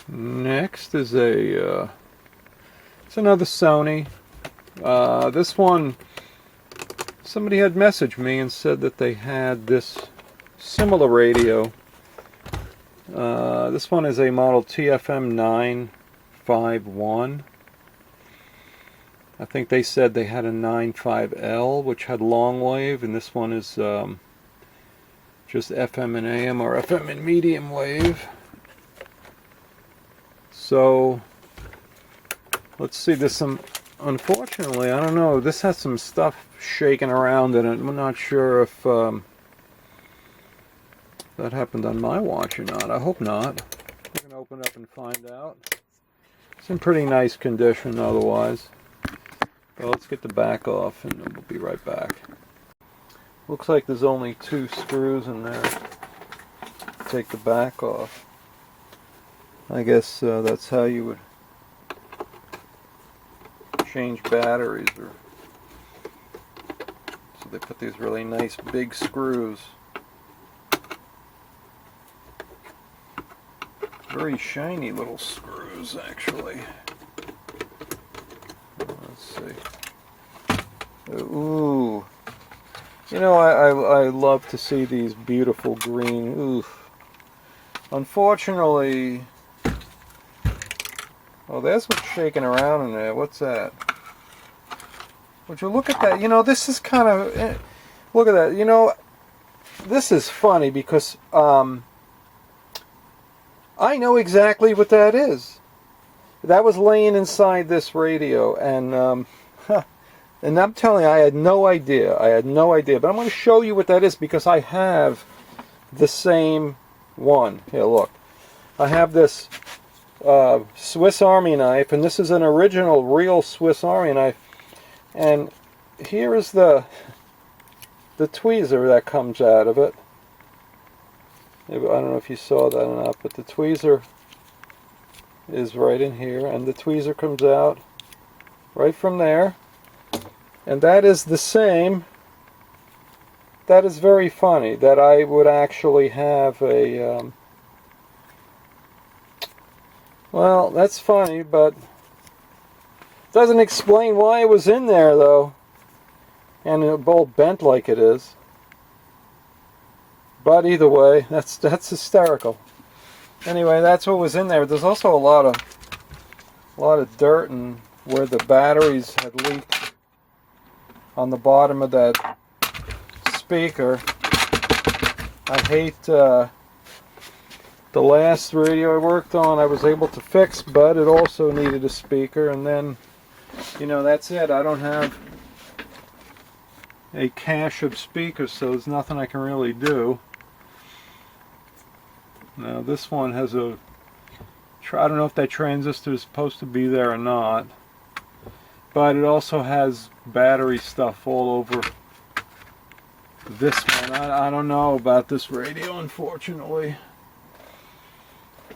Next is it's another Sony. This one, somebody had messaged me and said that they had this similar radio. This one is a model TFM 951. I think they said they had a 95L, which had long wave, and this one is just FM and AM, or FM and medium wave. So let's see, there's some, unfortunately, I don't know, this has some stuff shaking around in it. I'm not sure if that happened on my watch or not. I hope not. We're going to open it up and find out. It's in pretty nice condition otherwise. Well, let's get the back off and we'll be right back. Looks like there's only 2 screws in there. Take the back off. I guess that's how you would change batteries. So they put these really nice big screws. Very shiny little screws, actually. Let's see. Ooh. You know, I love to see these beautiful green. Oof. Unfortunately, oh, there's what's shaking around in there. What's that? Would you look at that? You know, this is kind of, look at that. You know, this is funny because I know exactly what that is. That was laying inside this radio, and and I'm telling you, I had no idea. I had no idea. But I'm going to show you what that is because I have the same one. Here, look. I have this Swiss Army knife, and this is an original, real Swiss Army knife. And here is the tweezer that comes out of it. I don't know if you saw that or not, but the tweezer is right in here, and the tweezer comes out right from there. And that is the same. That is very funny that I would actually have a well, that's funny, but doesn't explain why it was in there though, and it bolt bent like it is. But either way, that's hysterical. Anyway, that's what was in there. There's also a lot of dirt and where the batteries had leaked on the bottom of that speaker. I hate the last radio I worked on I was able to fix, but it also needed a speaker, and then, you know, that's it. I don't have a cache of speakers, so there's nothing I can really do. Now this one has a, I don't know if that transistor is supposed to be there or not, but it also has battery stuff all over this one. I don't know about this radio, unfortunately.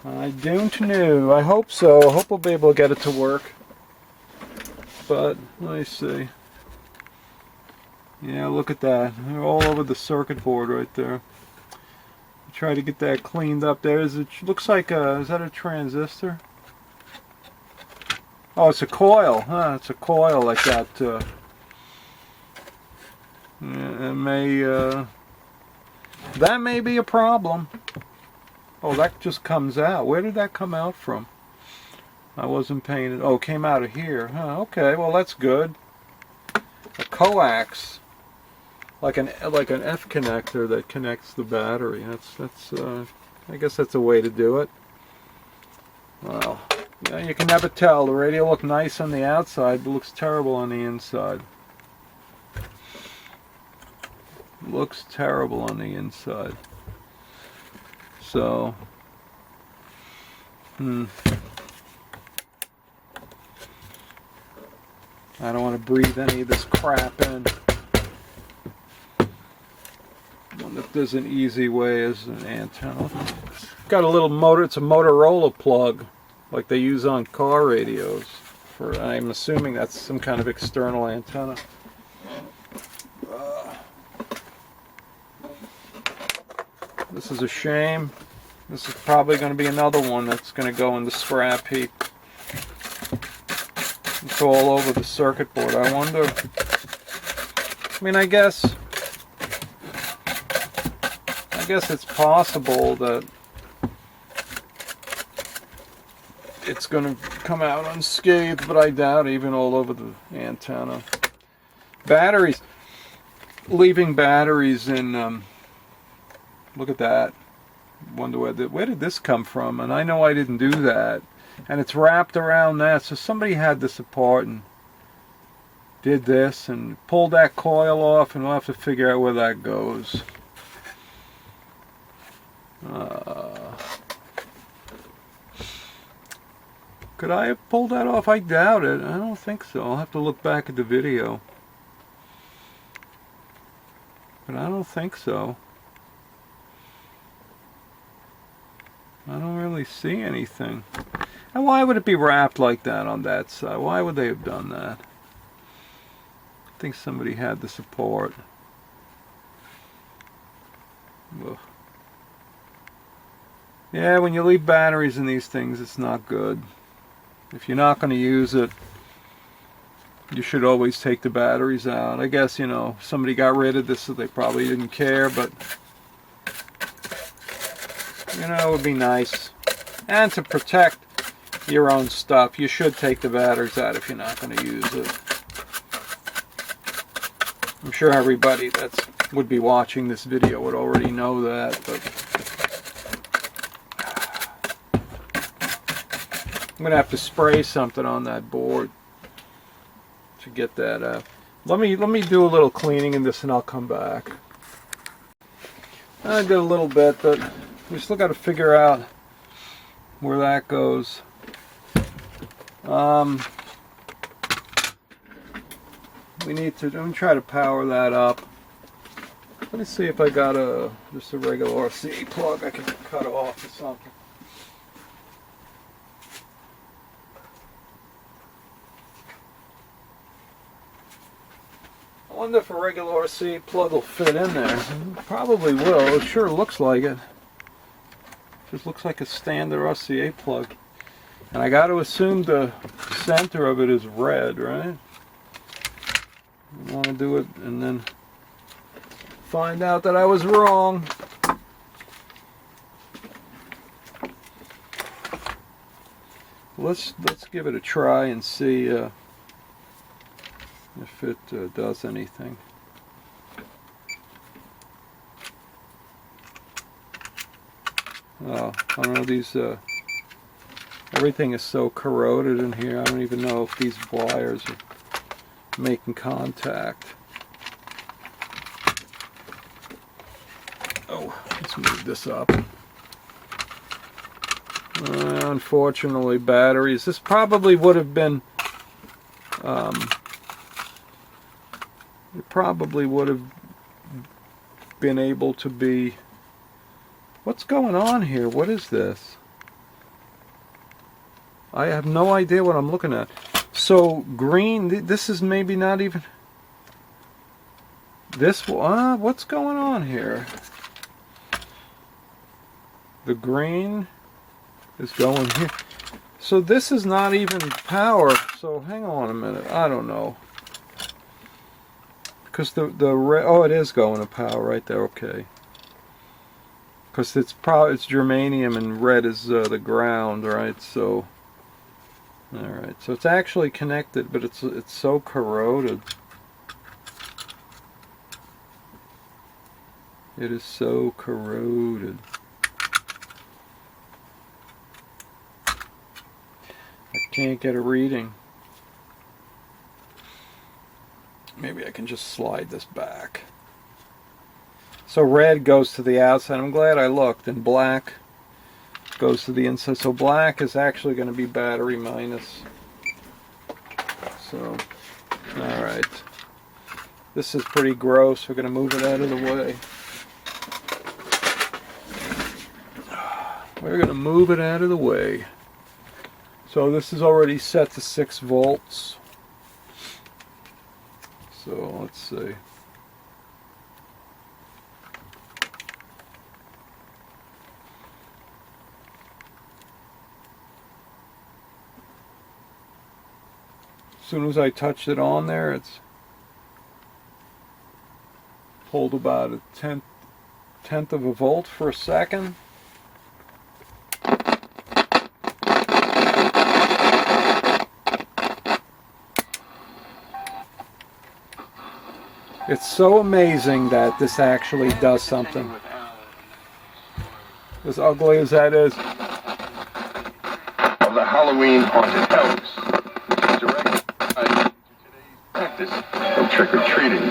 I don't know. I hope so. I hope we'll be able to get it to work. But, let me see. Yeah, look at that. They're all over the circuit board right there. Try to get that cleaned up there. It looks like is that a transistor? Oh, it's a coil. Huh, it's a coil like that. Yeah, that may be a problem. Oh, that just comes out. Where did that come out from? I wasn't paying it. Oh, it came out of here. Huh, okay, well that's good. A coax. Like an F connector that connects the battery. That's I guess that's a way to do it. Well, yeah, you can never tell. The radio looked nice on the outside, but looks terrible on the inside. Looks terrible on the inside. So, I don't want to breathe any of this crap in. I wonder if there's an easy way as an antenna. Got a little motor, it's a Motorola plug, like they use on car radios. I'm assuming that's some kind of external antenna. This is a shame. This is probably going to be another one that's going to go in the scrap heap. It's all over the circuit board. I wonder, I mean, I guess it's possible that it's going to come out unscathed, but I doubt even all over the antenna. Batteries, leaving batteries in, look at that. Wonder where did this come from? And I know I didn't do that. And it's wrapped around that, so somebody had this apart and did this and pulled that coil off, and we'll have to figure out where that goes. Could I have pulled that off? I doubt it. I don't think so. I'll have to look back at the video. But I don't think so. I don't really see anything. And why would it be wrapped like that on that side? Why would they have done that? I think somebody had the support. Ugh. Yeah, when you leave batteries in these things, it's not good. If you're not going to use it, you should always take the batteries out. I guess, you know, somebody got rid of this so they probably didn't care, but you know, it would be nice. And to protect your own stuff, you should take the batteries out if you're not going to use it. I'm sure everybody that would be watching this video would already know that, but I'm going to have to spray something on that board to get that out. Let me do a little cleaning in this and I'll come back. I did a little bit, but we still got to figure out where that goes. We need to. I'm try to power that up. Let me see if I got just a regular RCA plug I can cut off or something. I wonder if a regular RCA plug will fit in there. Probably will. It sure looks like it. Just looks like a standard RCA plug. And I got to assume the center of it is red, right? I want to do it and then find out that I was wrong. Let's give it a try and see if it does anything. I don't know, these everything is so corroded in here. I don't even know if these wires are making contact. Oh, let's move this up. Unfortunately, batteries. This probably would have been it probably would have been able to be. What's going on here? What is this? I have no idea what I'm looking at. So green, this is maybe not even this. What's going on here? The green is going here. So this is not even power. So hang on a minute. I don't know. Because the red, oh, it is going to power right there. Okay. Because it's germanium and red is the ground, right? So, all right. So it's actually connected, but it's so corroded. It is so corroded. I can't get a reading. Maybe I can just slide this back. So red goes to the outside. I'm glad I looked. And black goes to the inside. So black is actually going to be battery minus. So, alright. This is pretty gross. We're going to move it out of the way. We're going to move it out of the way. So this is already set to 6 volts. So let's see. soon as I touched it on there, it's pulled about a tenth of a volt for a second. It's so amazing that this actually does something. As ugly as that is. Of the Halloween haunted house, direct to today's practice of trick-or-treating.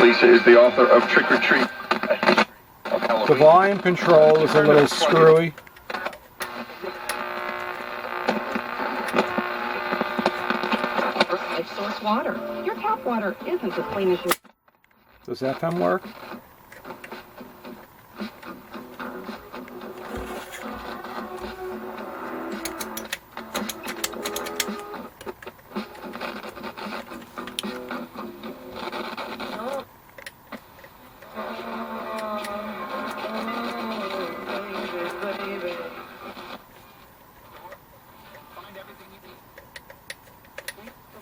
Lisa is the author of Trick or Treat, A History of Halloween. The volume control is a little screwy. Life source water. Your tap water isn't as clean as your... Does FM work?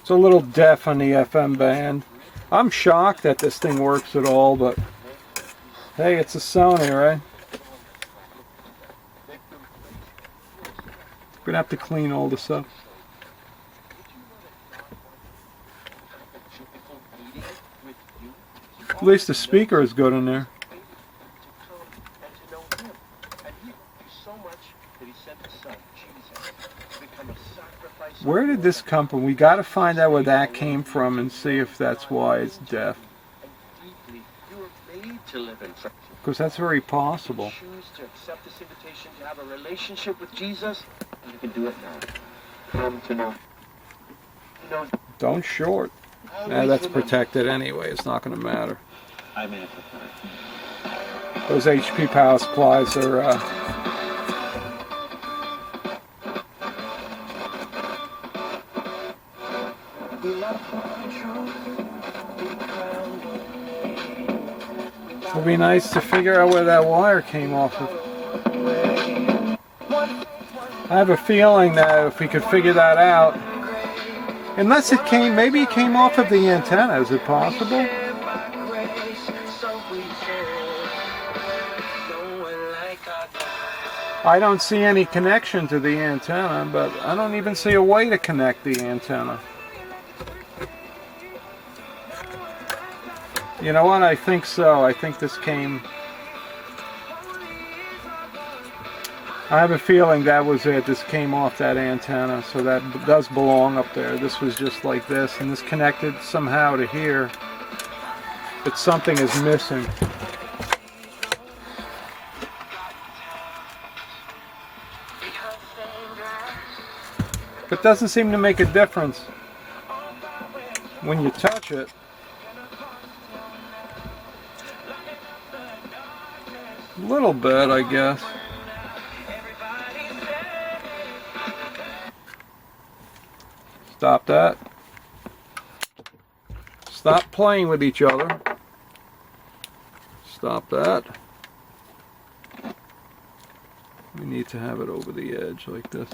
It's a little deaf on the FM band. I'm shocked that this thing works at all, but hey, it's a Sony, right? We're gonna have to clean all this up. At least the speaker is good in there. Where did this come from? We got to find out where that came from and see if that's why it's deaf. Because that's very possible. Choose to accept this invitation to have a relationship with Jesus, and you can do it now. Come to know. Don't short. Nah, that's protected anyway. It's not going to matter. I'm amplified. Those HP power supplies are... It'd be nice to figure out where that wire came off of. I have a feeling that if we could figure that out, unless it came, maybe it came off of the antenna. Is it possible? I don't see any connection to the antenna, but I don't even see a way to connect the antenna. You know what? I think so. I think this came... I have a feeling that was it. This came off that antenna, so that does belong up there. This was just like this, and this connected somehow to here. But something is missing. It doesn't seem to make a difference when you touch it. A little bit, I guess. Stop that. Stop playing with each other. Stop that. We need to have it over the edge like this.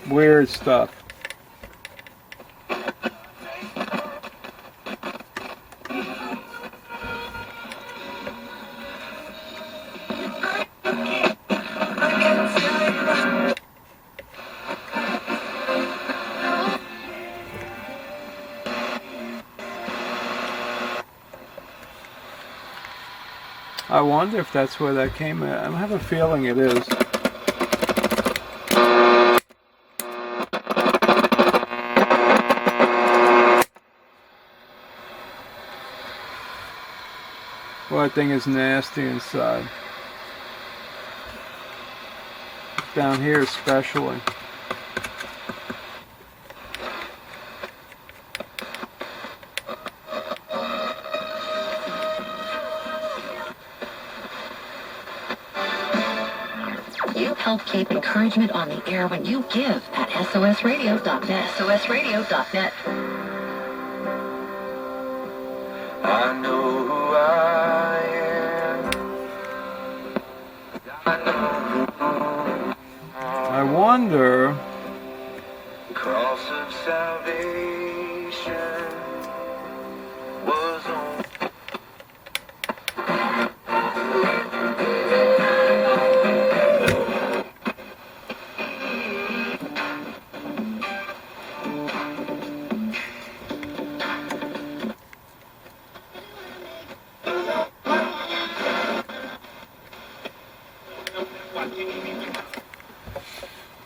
Weird stuff. I wonder if that's where that came at. I have a feeling it is. Well, that thing is nasty inside. Down here especially. You help keep encouragement on the air when you give at sosradio.net. sosradio.net. I know who I am. I know who I wonder. cross of salvation was on.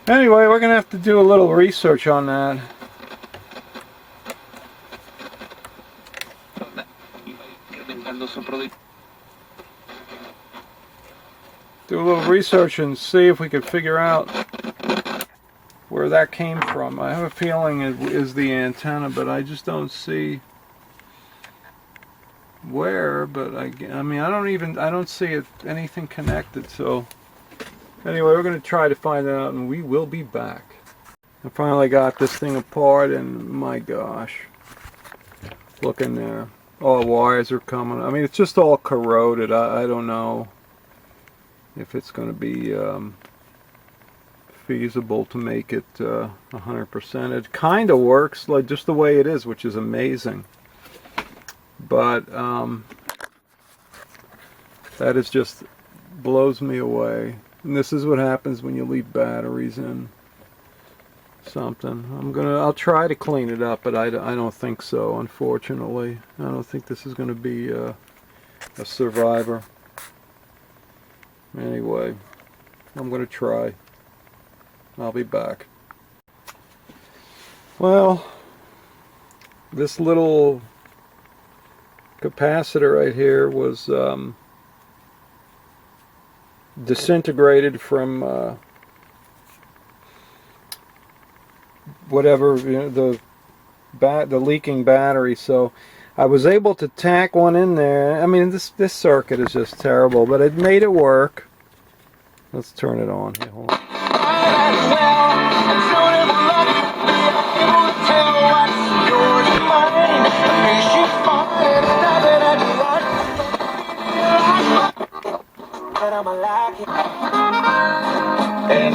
Anyway, we're going to have to do a little research on that. Do a little research and see if we can figure out where that came from. I have a feeling it is the antenna, but I just don't see where. But I mean, I don't see it, anything connected. So anyway, we're going to try to find out, and we will be back. I finally got this thing apart, and my gosh, look in there. All the wires are coming. I mean, it's just all corroded. I don't know if it's going to be feasible to make it 100%. It kind of works like just the way it is, which is amazing. But that is just blows me away. And this is what happens when you leave batteries in something. I'll try to clean it up, but I don't think so, unfortunately. I don't think this is going to be a survivor. Anyway, I'm going to try. I'll be back. Well, this little capacitor right here was disintegrated from whatever, you know, the leaking battery. So I was able to tack one in there. I mean, this circuit is just terrible, but it made it work. Let's turn it on. Here, hold on.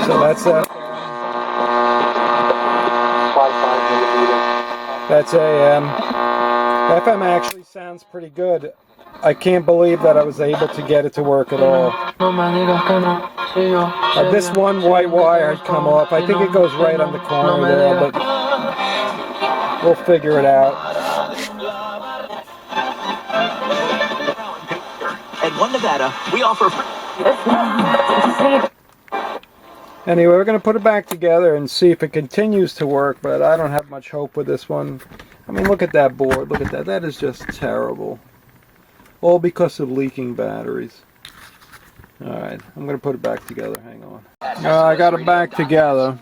So that's that's AM. FM actually sounds pretty good. I can't believe that I was able to get it to work at all. This one white wire had come off. I think it goes right on the corner there, but we'll figure it out. At One Nevada, we offer. Anyway, we're going to put it back together and see if it continues to work, but I don't have much hope with this one. I mean, look at that board. Look at that. That is just terrible. All because of leaking batteries. Alright, I'm going to put it back together. Hang on. I got it back together.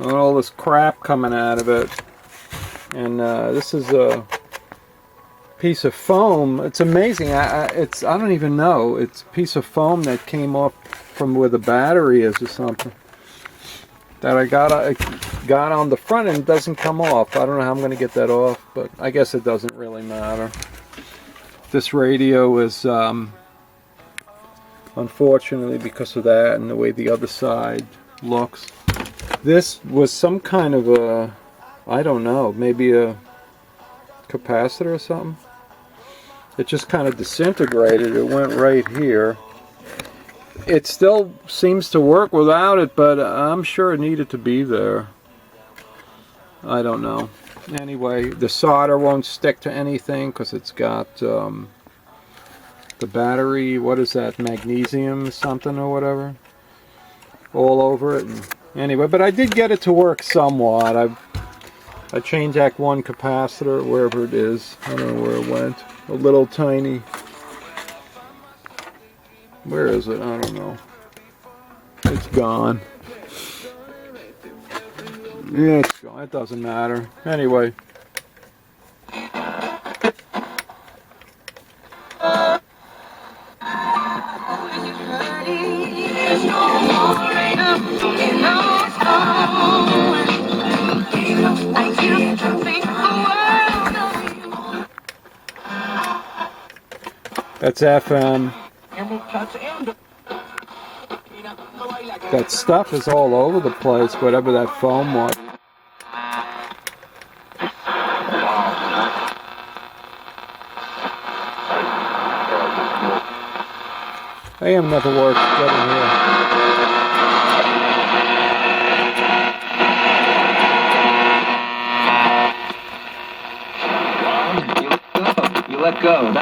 All this crap coming out of it. And this is a piece of foam. It's amazing. I don't even know. It's a piece of foam that came off from where the battery is or something. That I got on the front and it doesn't come off. I don't know how I'm going to get that off, but I guess it doesn't really matter. This radio is, unfortunately, because of that and the way the other side looks. This was some kind of a, I don't know, maybe a capacitor or something. It just kind of disintegrated. It went right here. It still seems to work without it, but I'm sure it needed to be there. I don't know. Anyway, the solder won't stick to anything because it's got the battery, what is that, magnesium something or whatever, all over it. And anyway, but I did get it to work somewhat. I changed that one capacitor, wherever it is. I don't know where it went. A little tiny. Where is it? I don't know. It's gone. Yeah, it's gone. It doesn't matter. Anyway. That's FM. That stuff is all over the place, whatever that foam was. AM never works. Get in here. You let go.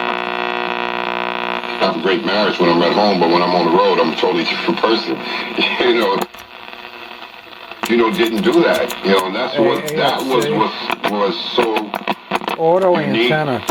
Have a great marriage when I'm at home, but when I'm on the road, I'm a totally different person. Didn't do that. And that's what that was so auto unique. Antenna.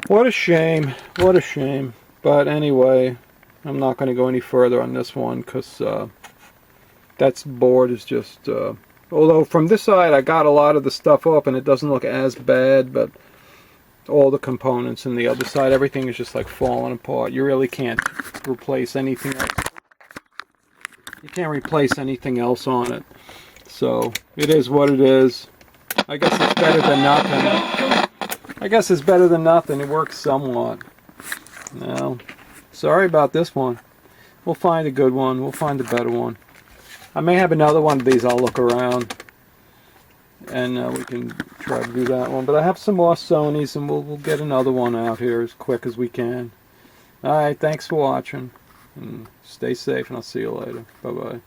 What a shame. What a shame. But anyway, I'm not going to go any further on this one because that board is just... although from this side I got a lot of the stuff up and it doesn't look as bad, but all the components and the other side, everything is just like falling apart. You really can't replace anything else. You can't replace anything else on it. So it is what it is. I guess it's better than nothing. I guess it's better than nothing. It works somewhat. No, sorry about this one. We'll find a good one. We'll find a better one. I may have another one of these. I'll look around, and we can try to do that one. But I have some more Sonys, and we'll get another one out here as quick as we can. All right, thanks for watching, and stay safe, and I'll see you later. Bye-bye.